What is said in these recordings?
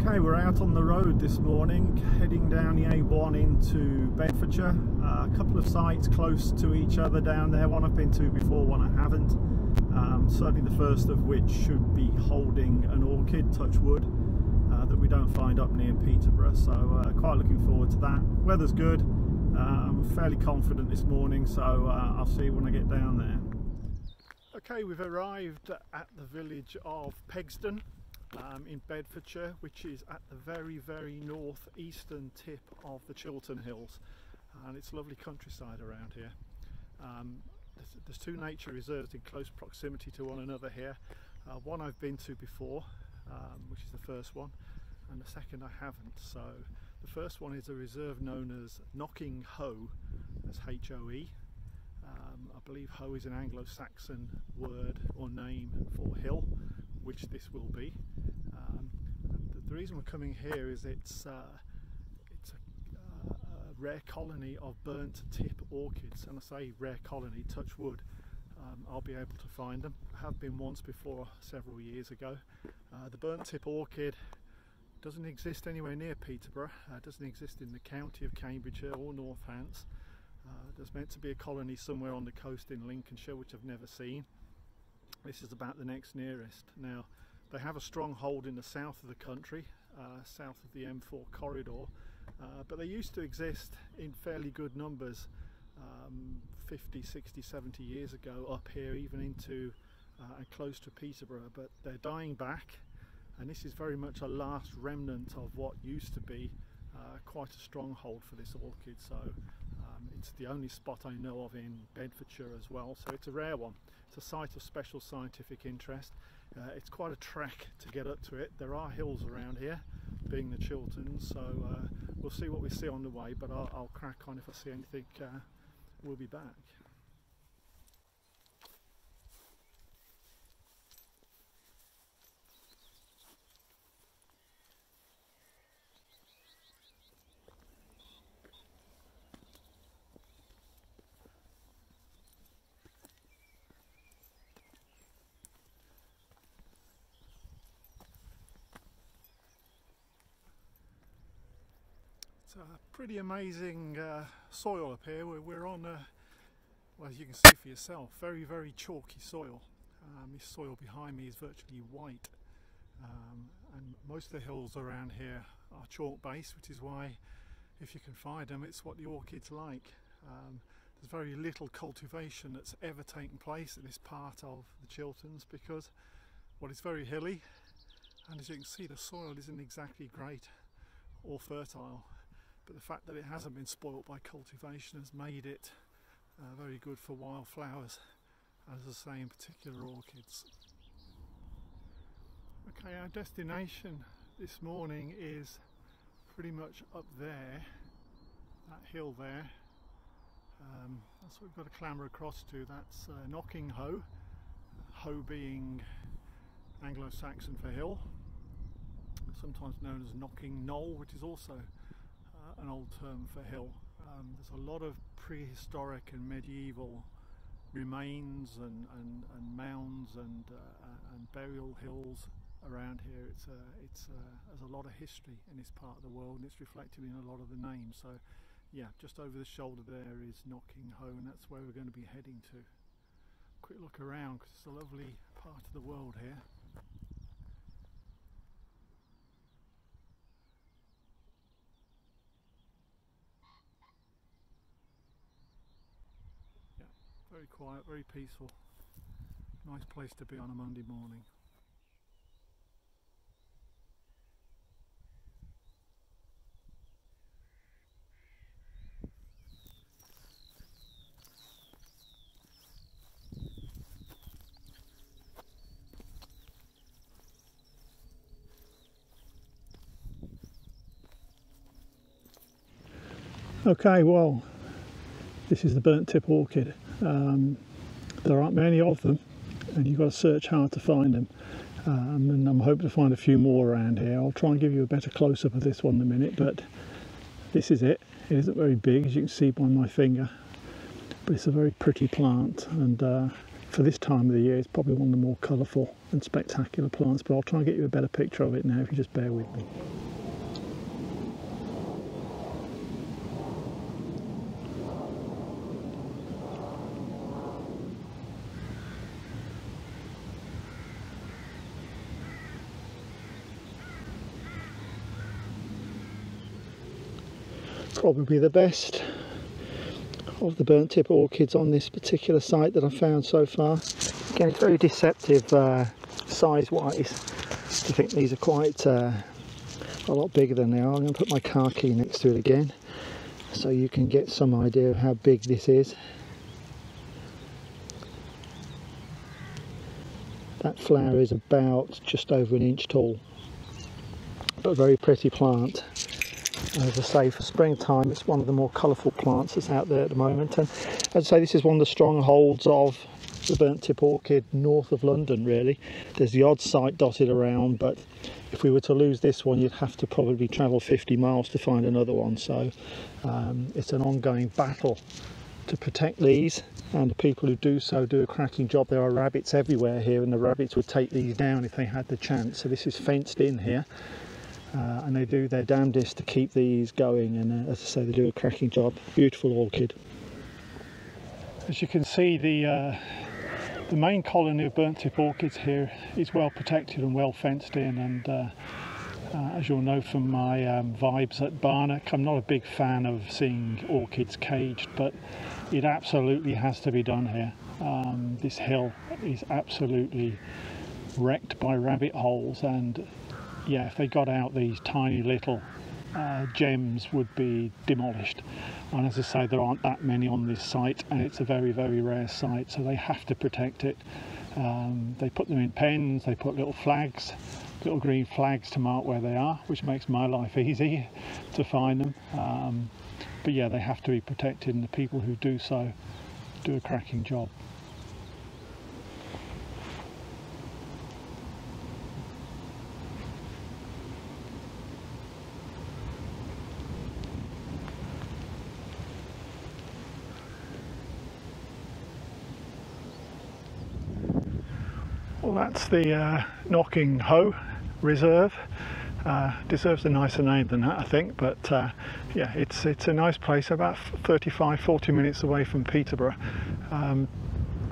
Okay, we're out on the road this morning, heading down the A1 into Bedfordshire. A couple of sites close to each other down there, one I've been to before, one I haven't. Certainly the first of which should be holding an orchid, touch wood, that we don't find up near Peterborough, so quite looking forward to that. Weather's good, I'm fairly confident this morning, so I'll see you when I get down there. Okay, we've arrived at the village of Pegsdon in Bedfordshire, which is at the very northeastern tip of the Chiltern Hills, and it's lovely countryside around here. There's two nature reserves in close proximity to one another here. One I've been to before, which is the first one, and the second I haven't. So the first one is a reserve known as Knocking Hoe, that's H-O-E. I believe hoe is an Anglo-Saxon word or name for hill, which this will be. The reason we're coming here is it's a rare colony of burnt tip orchids, and I say rare colony, touch wood. I'll be able to find them. I have been once before, several years ago. The burnt tip orchid doesn't exist anywhere near Peterborough. It doesn't exist in the county of Cambridgeshire or Northants. There's meant to be a colony somewhere on the coast in Lincolnshire, which I've never seen. This is about the next nearest. Now, they have a stronghold in the south of the country, south of the M4 corridor, but they used to exist in fairly good numbers 50, 60, 70 years ago up here, even into and close to Peterborough, but they're dying back, and this is very much a last remnant of what used to be quite a stronghold for this orchid. So it's the only spot I know of in Bedfordshire as well, so it's a rare one. It's a site of special scientific interest. It's quite a trek to get up to it. There are hills around here, being the Chilterns, so we'll see what we see on the way, but I'll crack on. If I see anything, we'll be back. It's a pretty amazing soil up here. We're on, well, as you can see for yourself, very chalky soil. This soil behind me is virtually white, and most of the hills around here are chalk based, which is why, if you can find them, it's what the orchids like. There's very little cultivation that's ever taken place in this part of the Chilterns because, well, it's very hilly, and as you can see, the soil isn't exactly great or fertile. But the fact that it hasn't been spoilt by cultivation has made it very good for wildflowers, as I say, in particular orchids. Okay, our destination this morning is pretty much up there, that hill there. That's what we've got to clamber across to. That's Knocking Hoe, hoe being Anglo-Saxon for hill, sometimes known as Knocking Knoll, which is also an old term for hill. There's a lot of prehistoric and medieval remains and mounds and burial hills around here. There's a lot of history in this part of the world, and it's reflected in a lot of the names. So yeah, just over the shoulder there is Knocking Hoe, and that's where we're going to be heading to. Quick look around, because it's a lovely part of the world here. Very quiet, very peaceful. Nice place to be on a Monday morning. Okay, well, this is the burnt tip orchid. There aren't many of them, and you've got to search hard to find them, and I'm hoping to find a few more around here. I'll try and give you a better close-up of this one in a minute, but this is it. It isn't very big, as you can see by my finger, but it's a very pretty plant, and for this time of the year, it's probably one of the more colourful and spectacular plants, but I'll try and get you a better picture of it now if you just bear with me. Probably the best of the burnt tip orchids on this particular site that I've found so far. Again, it's very deceptive size wise. I think these are quite a lot bigger than they are. I'm going to put my car key next to it again so you can get some idea of how big this is. That flower is about just over an inch tall, but a very pretty plant. As I say, for springtime, it's one of the more colourful plants that's out there at the moment. And as I say, this is one of the strongholds of the burnt tip orchid north of London, really. There's the odd site dotted around, but if we were to lose this one, you'd have to probably travel 50 miles to find another one. So it's an ongoing battle to protect these, and the people who do so do a cracking job. There are rabbits everywhere here, and the rabbits would take these down if they had the chance. So this is fenced in here. And they do their damnedest to keep these going, and as I say, they do a cracking job. Beautiful orchid. As you can see, the main colony of burnt tip orchids here is well protected and well fenced in, and as you'll know from my vibes at Barnack, I'm not a big fan of seeing orchids caged, but it absolutely has to be done here. This hill is absolutely wrecked by rabbit holes, and yeah, if they got out, these tiny little gems would be demolished. And as I say, there aren't that many on this site, and it's a very, very rare site, so they have to protect it. They put them in pens, they put little flags, little green flags to mark where they are, which makes my life easy to find them. But yeah, they have to be protected, and the people who do so do a cracking job. Well, that's the Knocking Hoe Reserve. Deserves a nicer name than that, I think, but yeah, it's a nice place, about 35-40 minutes away from Peterborough.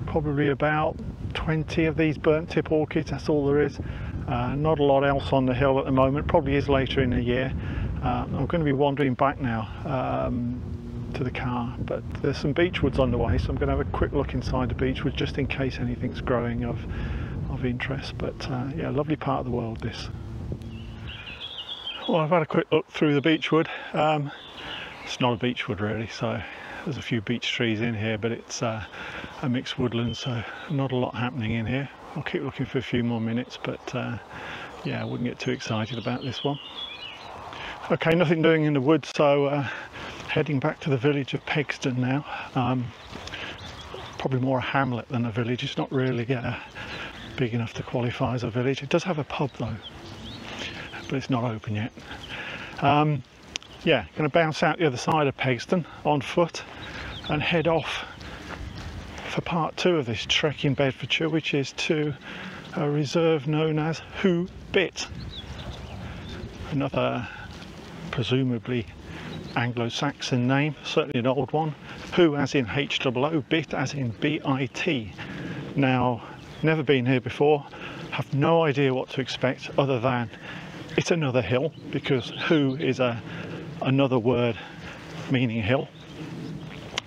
Probably about 20 of these burnt tip orchids, that's all there is. Not a lot else on the hill at the moment, probably is later in the year. I'm going to be wandering back now to the car, but there's some beechwoods on the way, so I'm going to have a quick look inside the beechwood just in case anything's growing of interest. But yeah, lovely part of the world this. Well, I've had a quick look through the beechwood. It's not a beechwood really, so there's a few beech trees in here, but it's a mixed woodland, so not a lot happening in here. I'll keep looking for a few more minutes, but yeah, I wouldn't get too excited about this one. Okay, nothing doing in the woods, so heading back to the village of Pegsdon now. Probably more a hamlet than a village. It's not really big enough to qualify as a village. It does have a pub though, but it's not open yet. Yeah, going to bounce out the other side of Pegsdon on foot and head off for part 2 of this trek in Bedfordshire, which is to a reserve known as Who Bit. Another presumably Anglo-Saxon name, certainly an old one. Who as in H-O-O, Bit as in B-I-T. Now, never been here before, have no idea what to expect other than it's another hill, because Who is another word meaning hill.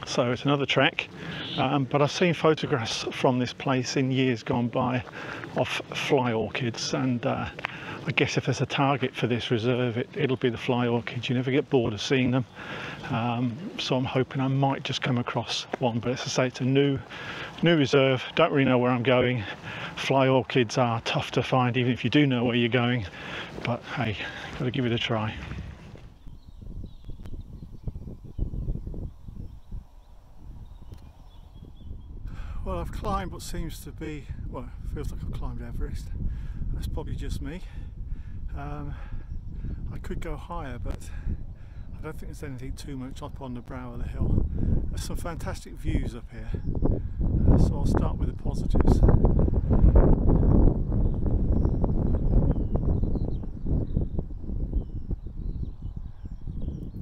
So it's another trek, but I've seen photographs from this place in years gone by of fly orchids, and I guess if there's a target for this reserve, it'll be the fly orchids. You never get bored of seeing them, so I'm hoping I might just come across one. But as I say, it's a new reserve, don't really know where I'm going. Fly orchids are tough to find even if you do know where you're going, but hey, gotta give it a try. Well, I've climbed what seems to be, well, it feels like I've climbed Everest. That's probably just me. I could go higher, but I don't think there's anything too much up on the brow of the hill. There's some fantastic views up here. So I'll start with the positives.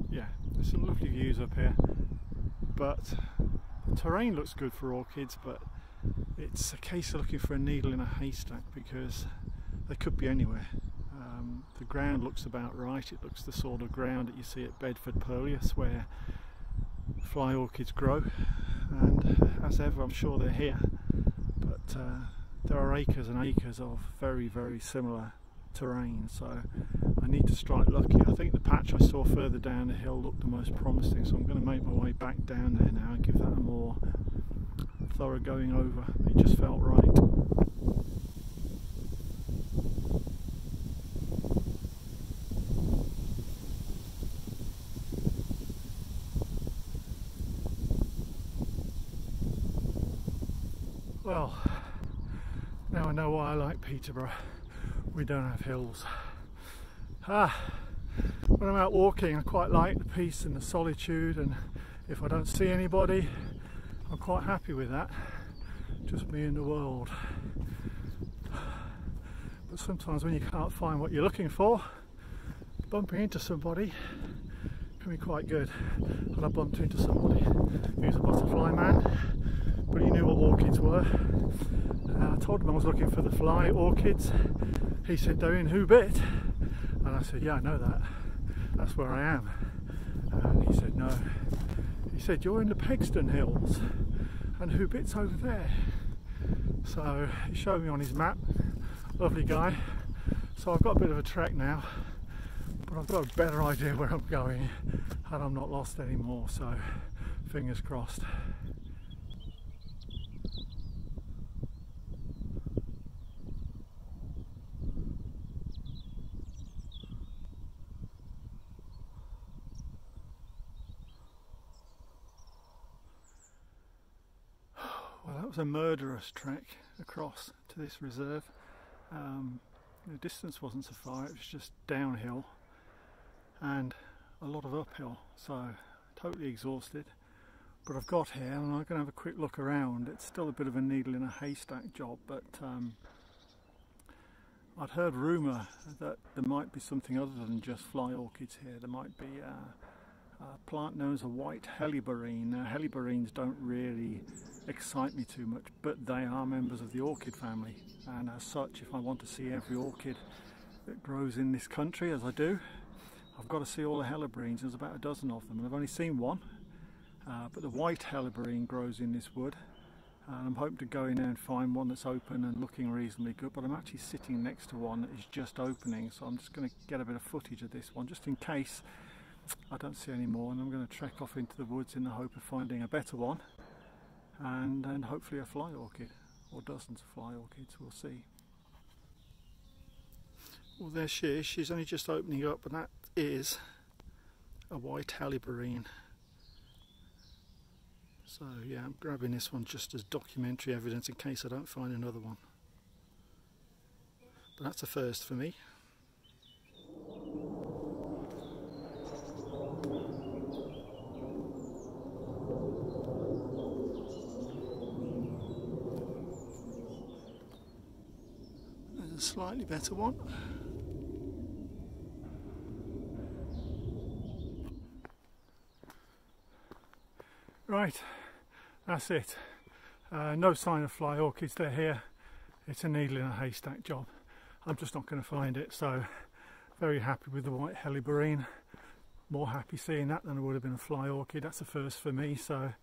Yeah, there's some lovely views up here, but the terrain looks good for orchids, but it's a case of looking for a needle in a haystack because they could be anywhere. The ground looks about right. It looks the sort of ground that you see at Bedfordshire where fly orchids grow, and as ever I'm sure they're here, but there are acres and acres of very, very similar terrain, so I need to strike lucky. I think the patch I saw further down the hill looked the most promising, so I'm going to make my way back down there now and give that a more thorough going over. It just felt right. Well, now I know why I like Peterborough. We don't have hills. When I'm out walking I quite like the peace and the solitude, and if I don't see anybody I'm quite happy with that. Just me and the world. But sometimes when you can't find what you're looking for, bumping into somebody can be quite good. And I bumped into somebody who was a butterfly man, but he knew what orchids were. I told him I was looking for the fly orchids. He said, they're in who bit? And I said, yeah, I know that. That's where I am. And he said, no. He said, you're in the Pegsdon hills, and who bit's over there? So he showed me on his map. Lovely guy. So I've got a bit of a trek now, but I've got a better idea where I'm going, and I'm not lost anymore, so fingers crossed. Well, that was a murderous trek across to this reserve. The distance wasn't so far, it was just downhill and a lot of uphill, so totally exhausted. But I've got here and I'm going to have a quick look around. It's still a bit of a needle in a haystack job, but I'd heard rumour that there might be something other than just fly orchids here. There might be a plant known as a white helleborine. Now, helleborines don't really excite me too much, but they are members of the orchid family, and as such, if I want to see every orchid that grows in this country, as I do, I've got to see all the helleborines. There's about a dozen of them, and I've only seen one, but the white helleborine grows in this wood, and I'm hoping to go in there and find one that's open and looking reasonably good. But I'm actually sitting next to one that is just opening, so I'm just going to get a bit of footage of this one just in case I don't see any more, and I'm going to trek off into the woods in the hope of finding a better one, and then hopefully a fly orchid, or dozens of fly orchids, we'll see. Well, there she is. She's only just opening up, and that is a white helleborine. So yeah, I'm grabbing this one just as documentary evidence in case I don't find another one. But that's a first for me. There's a slightly better one. Right, that's it. No sign of fly orchids, they're here. It's a needle in a haystack job. I'm just not going to find it, so very happy with the white helleborine. More happy seeing that than I would have been a fly orchid. That's a first for me, so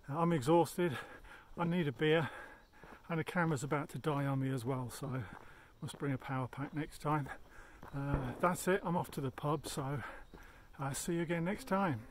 I'm exhausted. I need a beer, and the camera's about to die on me as well, so must bring a power pack next time. That's it, I'm off to the pub, so I'll see you again next time.